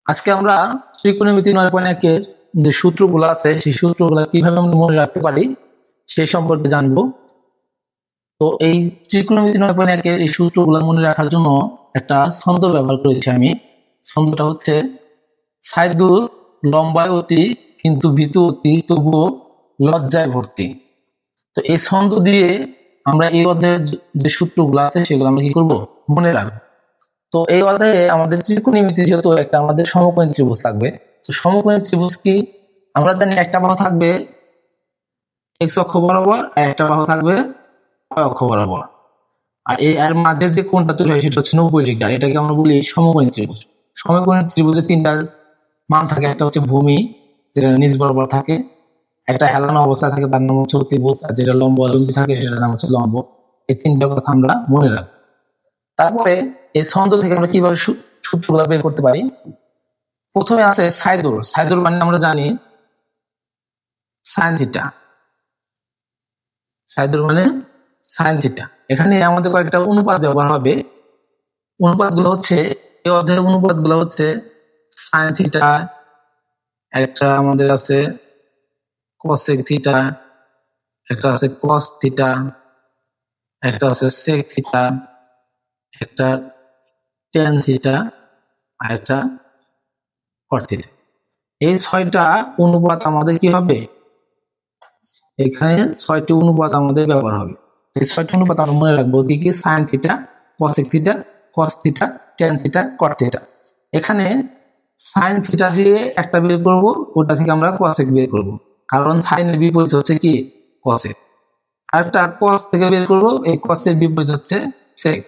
আজকে আমরা ত্রিকোণমিতি 9.1 এর যে সূত্রগুলো আছে সেই সূত্রগুলো কিভাবে আমরা মনে রাখতে পারি সেই সম্পর্কে জানবো। তো এই ত্রিকোণমিতি 9.1 এর এই সূত্রগুলো মনে রাখার জন্য একটা ছন্দ ব্যবহার করেছি আমি। ছন্দটা হচ্ছে সাইদুর লম্বায় অতি কিন্তু ভীতু অতি তবুও লজ্জায় ভর্তি। তো এই ছন্দ দিয়ে আমরা এই অধ্যায়ের যে সূত্রগুলো আছে সেগুলো আমরা কি করবো মনে রাখবো। তো এই অধ্যায়ে আমাদের ত্রিকোণমিতি যেহেতু একটা আমাদের সমকোণী ত্রিভুজ থাকবে। তো সমকোণী ত্রিভুজ কি আমরা জানি একটা বাহু থাকবে এক্স অক্ষ বরাবর আর একটা বাহু থাকবে y অক্ষ বরাবর। আর এই এর মাঝে যে কোণটা তৈরি হয় সেটা হচ্ছে 90 ডিগ্রি। এটাকে আমরা বলি সমকোণী ত্রিভুজ। সমকোণী ত্রিভুজে তিনটা মান থাকে, একটা হচ্ছে ভূমি যেটা নিচ বরাবর থাকে, একটা হেলানো অবস্থায় থাকে তার নাম হচ্ছে অতিভুজ, আর যেটা লম্ব লম্বি থাকে সেটার নাম হচ্ছে লম্ব। এই তিনটা কথা আমরা মনে রাখবো। তারপরে এই ছন্দ থেকে আমরা কিভাবে সূত্রগুলো বের করতে পারি। প্রথমে আছে সাইদুর। সাইদুর মানে আমরা জানি সাইন থিটা। সাইদুর মানে সাইন থিটা। এখানে আমাদের কয়েকটা অনুপাত ব্যবহার হবে। অনুপাতগুলো হচ্ছে এই অধ্যায়ের অনুপাতগুলো হচ্ছে সাইন থিটা, একটা আমাদের আছে কসেক থিটা, একটা আছে কস থিটা, একটা আছে সেক থিটা, একটা টেন থিটা, আর একটা কট থিটা। এই 6টা অনুপাত আমাদের কি হবে, এখানে 6টি অনুপাত আমাদের ব্যবহার হবে। এই 6টি অনুপাত আমরা মনে রাখবো কি কি, sine theta, cosec theta, cos theta, tan theta, কট থিটা। এখানে সাইন থিটা দিয়ে একটা বের করবো, ওটা থেকে আমরা কসেক বের করবো, কারণ সাইনের বিপরীত হচ্ছে কি কসেক। আরেকটা কস থেকে বের করবো, এই কসের বিপরীত হচ্ছে সেক।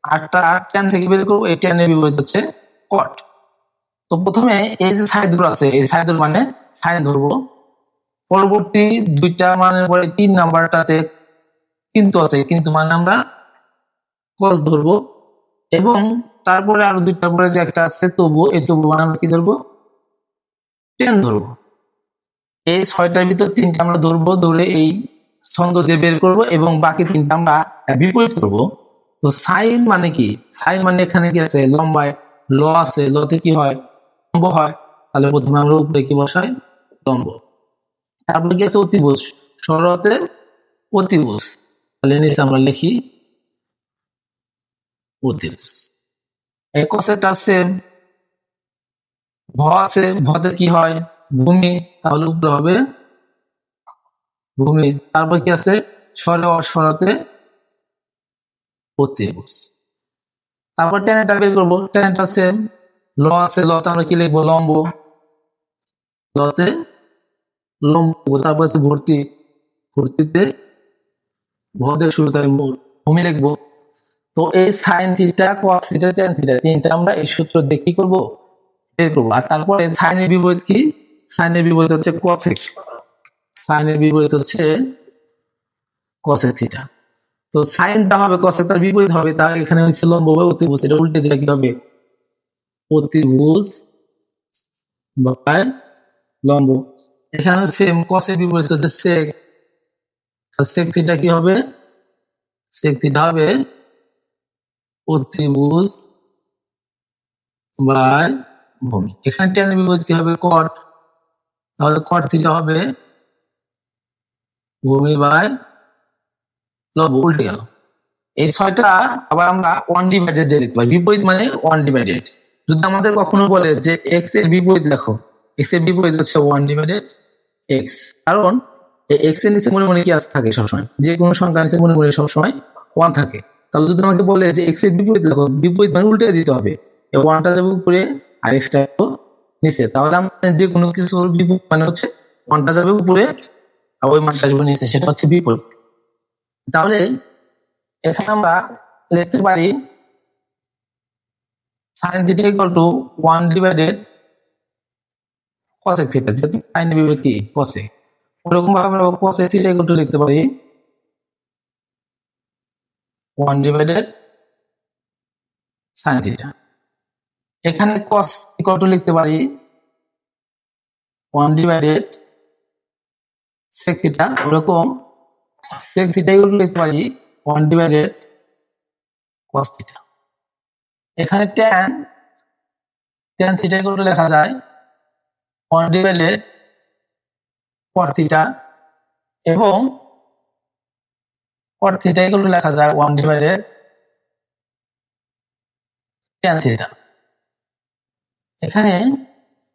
আরেকটা টেন থেকে বের করবো, এই টেনের বিপরীত হচ্ছে কট। তো প্রথমে এই যে সাইদুর আছে, এই সাইদুর মানে সাইন ধরবো, পরবর্তী দুইটা মানের পরে 3 নাম্বারটাতে কিন্তু আছে, কিন্তু মানে আমরা কস ধরবো, এবং তারপরে আরো দুইটা পরে যে একটা আছে তবু, এই তবু মানে আমরা কি ধরবো টেন ধরবো। এই 6টার ভিতর 3টা আমরা ধরবো, ধরে এই ছন্দ দিয়ে বের করবো, এবং বাকি 3টা আমরা বিপরীত করবো। তো সাইন মানে কি, সাইন মানে এখানে কি আছে লম্বায় ল আছে, লতে কি হয় লম্ব হয়, তাহলে প্রথমে আমরা উপরে কি বসাই লম্ব। তারপরে কি আছে অতিভুজ, সরতে অতিভুজ, তাহলে নিচে আমরা লিখি অতিভুজ। এই কসেট আছে ভ আছে, ভতে কি হয় ভূমি, তাহলে উপরে হবে ভূমি। তারপর কি আছে সরে অসরাতে অতিভুজ। তারপর টেনেটা বের করবো, টেনেটা আছে ল আছে, লতে আমরা কি লিখবো লম্ব, লতে লম্ব। তারপর আছে ভর্তি, ভর্তিতে ভদের শুরুতে ভূমি লিখবো। তো এই sine theta, cos theta, tan theta তিনটা আমরা এই সূত্র দিয়ে কি করবো বের করবো। আর তারপরে সাইনের বিপরীত কি, সাইনের বিপরীত হচ্ছে কসেক, সাইনের বিপরীত হচ্ছে কসেক থিটা। তো সাইনটা হবে কসেক, তার বিপরীত হবে, তার এখানে হচ্ছে লম্ব বা অতিভুজ, এটা উল্টে যায় কি হবে অতিভুজ বাই লম্ব। এখানে হচ্ছে কসের বিপরীত হচ্ছে সেক, সেক থিটা কি হবে, সেক থিটা হবে অতিভুজ বাই ভূমি। এখানে টেনের বিপরীত কি হবে কট, তাহলে কট থিটা হবে ভূমি বাই লম্ব, উল্টে গেল। এই 6টা আবার আমরা ওয়ান ডিভাইডেড দিয়ে লিখতে পারি, বিপরীত মানে ওয়ান ডিভাইডেড। যদি আমাদের কখনো বলে যে এক্স এর বিপরীত লেখো, এক্স এর বিপরীত হচ্ছে ওয়ান ডিভাইডেড এক্স, কারণ এক্স এর নিচে মনে মনে কি থাকে সবসময়, যে কোনো সংখ্যা নিচে মনে মনে সবসময় ওয়ান থাকে। তাহলে যদি আমাকে বলে যে এক্স এর বিপরীত লেখো, বিপরীত মানে উল্টে দিতে হবে, ওয়ানটা যাবে উপরে আর এক্সটা নিচে, তাহলে আমাদের যে কোনো কিছুর বিপরীত মানে হচ্ছে ওয়ানটা যাবে উপরে আর ওই মানটা আসবে নিচে, সেটা হচ্ছে বিপরীত। তাহলে এখানে আমরা লিখতে পারি sine theta equal two one divided cosec theta, যেহেতু সাইনের বিপরীত কি কসেক, ওরকম ভাবে আমরা কসেক থিটা ইকুয়াল টু লিখতে পারি ওয়ান ডিভাইডেড সাইন থিটা। এখানে কস ইকুয়াল টু লিখতে পারি ওয়ান ডিভাইডেড সেক থিটা, ওরকম সেক থিটা ইকুয়াল টু লিখতে পারি ওয়ান ডিভাইডেড কস থিটা। এখানে tan tan theta equal two লেখা যায় 1 ডিভাইডেড cot থিটা এবং cot থিটা ইকুয়াল টু লেখা যায় 1 ডিভাইডেড tan থিটা। এখানে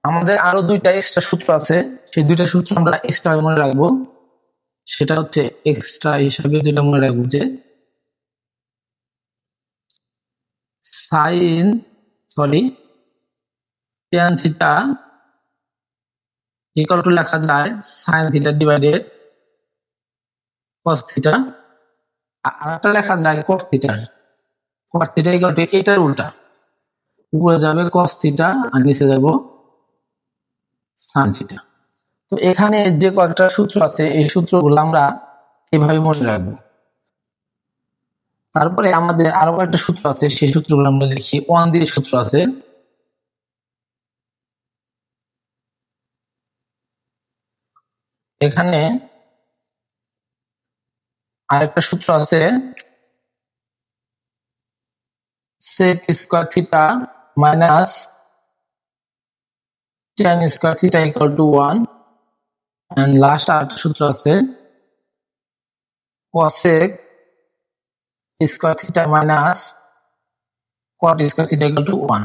আমাদের আরো দুইটা এক্সট্রা সূত্র আছে, সেই দুইটা সূত্র আমরা এক্সট্রা মনে রাখবো। সেটা হচ্ছে এক্সট্রা হিসাবে যেটা মনে রাখবো যে tan থিটা ইকুয়াল টু লেখা যায় sin theta divided cos theta, আর একটা লেখা যায় cot থিটা ইকুয়াল টু এটার উল্টা, উপরে যাবে cos থিটা আর নিচে যাব sin থিটা। তো এখানে যে কয়েকটা সূত্র আছে এই সূত্রগুলো আমরা এভাবে মনে রাখবো। তারপরে আমাদের আরো কয়েকটা সূত্র আছে, সেই সূত্রগুলো আমরা লিখি। 1 দিয়ে সূত্র আছে, এখানে আরেকটা সূত্র আছে sec square theta minus tan square theta equal to 1, and last আরেকটা সূত্র আছে cosec square theta minus cot square theta equal to 1।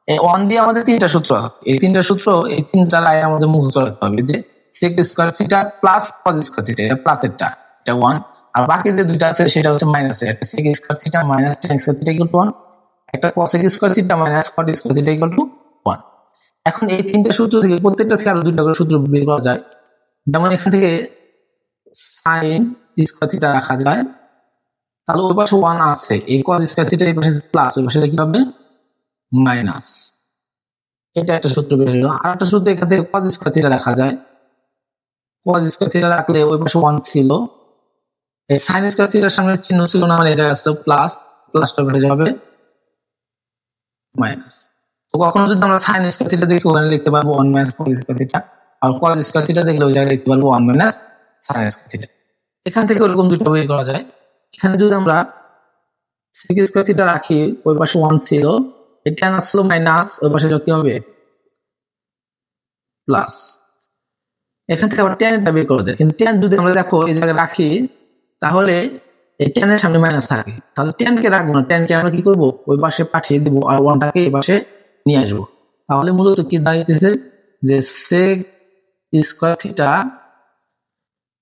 এই 1 দিয়ে আমাদের তিনটা সূত্র, এই তিনটা লাইন আমাদের মুখস্থ রাখতে হবে যে sec square theta plus cos square theta, এটা প্লাসেরটা, এটা 1, আর বাকি যে দুইটা আছে সেটা হচ্ছে মাইনাসের, একটা sec square theta minus tan square theta equal to 1, একটা cosec square theta minus cot square theta equal to 1। এখন এই তিনটা সূত্র থেকে প্রত্যেকটা থেকে আরো দুইটা করে সূত্র বের করা যায়। যেমন এখান থেকে sin স্কয়ার থিটা রাখা যায়, তাহলে ওই পাশে 1 আছে, এই cos স্কয়ার থিটা এই পাশে প্লাস, ওই পাশে কি হবে মাইনাস। এটা একটা সূত্র বের হলো। আর একটা সূত্র এখান থেকে cos স্কয়ার থিটা রাখা যায়, cos স্কয়ার থিটা রাখলে ওই পাশে 1 ছিল, এই sin স্কয়ার থিটার সামনে চিহ্ন ছিল না, মানে এই জায়গায় আসতো প্লাস, প্লাসটা বেড়ে যাবে মাইনাস। তো কখনো যদি আমরা sin স্কয়ার থিটা দেখি ওখানে লিখতে পারবো 1 মাইনাস cos স্কয়ার থিটা, আর cos স্কয়ার থিটা দেখলে ওই জায়গায় লিখতে পারবো 1 মাইনাস sin স্কয়ার থিটা। এখান থেকে ওরকম দুটো বের করা যায়। এখানে যদি আমরা sec স্কয়ার থিটা রাখি, ওই পাশে 1 ছিল, এই tan আসলো মাইনাস, ওই পাশে কি হবে প্লাস। এখান থেকে আবার tan টা বের করা যায়, কিন্তু tan যদি আমরা দেখো এই জায়গায় রাখি তাহলে এই tan এর সামনে মাইনাস থাকে, তাহলে tan কে রাখবো না, tan কে আমরা কি করব ওই পাশে পাঠিয়ে দিব আর 1 টাকে এই পাশে নিয়ে আসবো। তাহলে মূলত কি দাঁড়াইতেছে যে sec স্কয়ার থিটা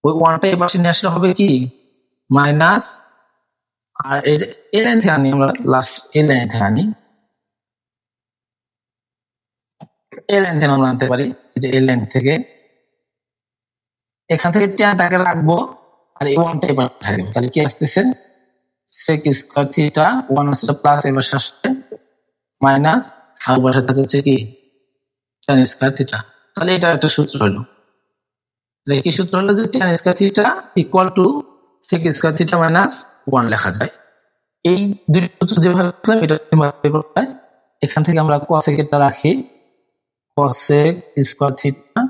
ওই 1 টা এই পাশে নিয়ে আসলে হবে কি মাইনাস, আর এই যে এই লাইন থেকে আনি আমরা, লাস্ট এই লাইন থেকে আনি, এই লাইন থেকে আমরা আনতে পারি, এই যে এই লাইন থেকে, এখান থেকে tan টাকে রাখবো আর এই 1 টা এবার পাঠিয়ে দেব। তাহলে কি আসতেছে sec স্কয়ার থিটা 1 আসলে প্লাস, এবার আসছে মাইনাস, আর পাশে থাকে হচ্ছে কি tan স্কয়ার থিটা। তাহলে এটা একটা সূত্র হলো। কি সূত্র হলো যে tan square theta equal two sec square theta minus 1 লেখা যায়। এই দুই সূত্র যেভাবে লিখলাম এটা এভাবে করতে হয়। এখান থেকে আমরা cosec এটা রাখি, cosec স্কয়ার থিটা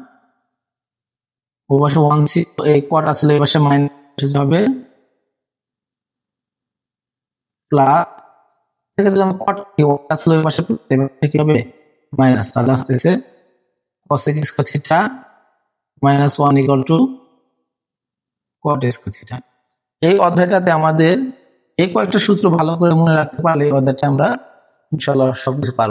ওই পাশে 1 ছিল, এই cot আসলে এই পাশে মাইনাস যাবে প্লাস, থেকে যদি আমরা cot কি আসলে ওই পাশে কি হবে মাইনাস, তাহলে আসতেছে cosec square theta minus 1 equal to cot square theta. এই অধ্যায়টাতে আমাদের এই কয়েকটা সূত্র ভালো করে মনে রাখতে পারলে এই অধ্যায়টা আমরা ইনশাআল্লাহ সবকিছু পারবো।